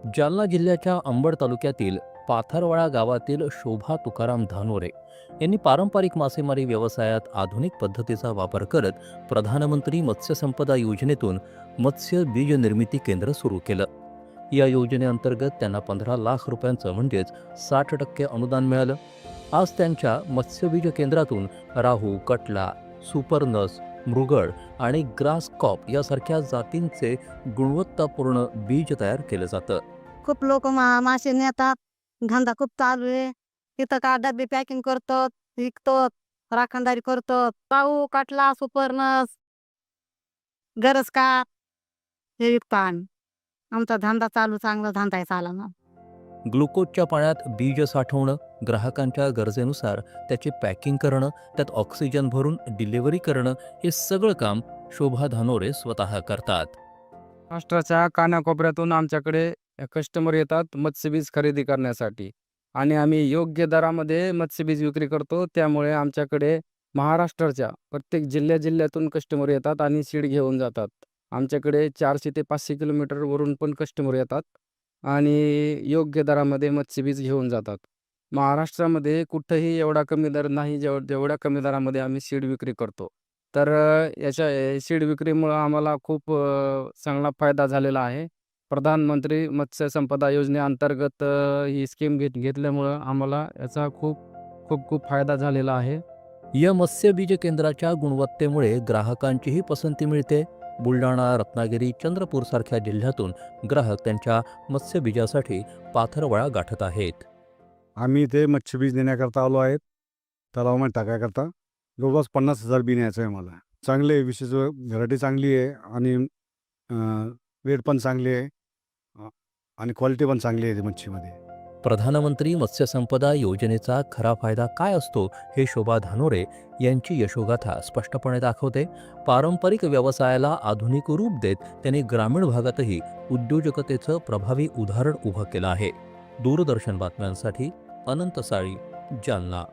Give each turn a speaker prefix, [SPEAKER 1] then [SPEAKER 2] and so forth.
[SPEAKER 1] जालना जिल्ह्याच्या अंबड तालुक्यातील पाथरवाडा गावातील शोभा तुकाराम धानोरे यांनी पारंपरिक मासेमारी व्यवसायात आधुनिक पद्धतीचा वापर करत प्रधानमंत्री मत्स्य संपदा योजनेतून मत्स्य बीज निर्मिती केंद्र सुरू केलं. या योजनेअंतर्गत त्यांना 15 लाख रुपयांचं म्हणजेच 60% अनुदान मिळालं. आज त्यांच्या मत्स्यबीज केंद्रातून राहू, कटला, सुपरनस, मृगड आणि ग्रास कॉप यासारख्या जातींचे गुणवत्तापूर्ण बीज तयार केलं जातं.
[SPEAKER 2] खूप लोक मासे नेतात. धंदा खूप चालू आहे. तिथं का डबे पॅकिंग करतात, विकतात, राखणदारी करतात. पाऊ, काटला, सुपरनस, गरज का हे विकतो आम्ही. आमचा धंदा चालू, चांगला धंदा आहे चालणार.
[SPEAKER 1] ग्लुकोजच्या पाण्यात बीज साठवणं, ग्राहकांच्या गरजेनुसार त्याचे पॅकिंग करणं, त्यात ऑक्सिजन भरून डिलिव्हरी करणं हे सगळं काम शोभा धानोरे स्वतः करतात.
[SPEAKER 3] महाराष्ट्राच्या कानाकोपऱ्यातून आमच्याकडे कस्टमर येतात मत्स्यबीज खरेदी करण्यासाठी आणि आम्ही योग्य दरामध्ये मत्स्यबीज विक्री करतो. त्यामुळे आमच्याकडे महाराष्ट्राच्या प्रत्येक जिल्ह्यातून कस्टमर येतात आणि सीड घेऊन जातात. आमच्याकडे 400 ते 500 किलोमीटरवरून पण कस्टमर येतात आणि योग्य दरामध्ये मत्स्यबीज घेऊन जातात. महाराष्ट्रामध्ये कुठंही एवढा कमी दर नाही जेवढ्या कमी दरामध्ये आम्ही सीड विक्री करतो. तर याच्या सीड विक्रीमुळं आम्हाला खूप चांगला फायदा झालेला आहे. प्रधानमंत्री मत्स्य संपदा योजनेअंतर्गत ही स्कीम घेतल्यामुळं आम्हाला याचा खूप फायदा झालेला आहे.
[SPEAKER 1] या मत्स्यबीज केंद्राच्या गुणवत्तेमुळे ग्राहकांचीही पसंती मिळते. बुलढाणा, रत्नागिरी, चंद्रपूर सारख्या जिल्ह्यातून ग्राहक त्यांच्या मत्स्यबीजासाठी पाथरवाडा गाठत आहेत.
[SPEAKER 4] आम्ही इथे मत्स्यबीज देण्याकरता आलो आहेत. तलावामध्ये टाकायकरता जवळपास 50,000 बी न्यायचं आहे मला. चांगले विशेष व्हरायटी चांगली आहे आणि वेट पण चांगली आहे आणि क्वालिटी पण चांगली आहे मच्छीमध्ये.
[SPEAKER 1] प्रधानमंत्री मत्स्य संपदा योजनेचा खरा फायदा काय असतो हे शोभा धानोरे यांची यशोगाथा स्पष्टपणे दाखवते. पारंपरिक व्यवसायाला आधुनिक रूप देत त्यांनी ग्रामीण भागातही उद्योजकतेचं प्रभावी उदाहरण उभं केलं आहे. दूरदर्शन बातम्यांसाठी अनंत साळी, जालना.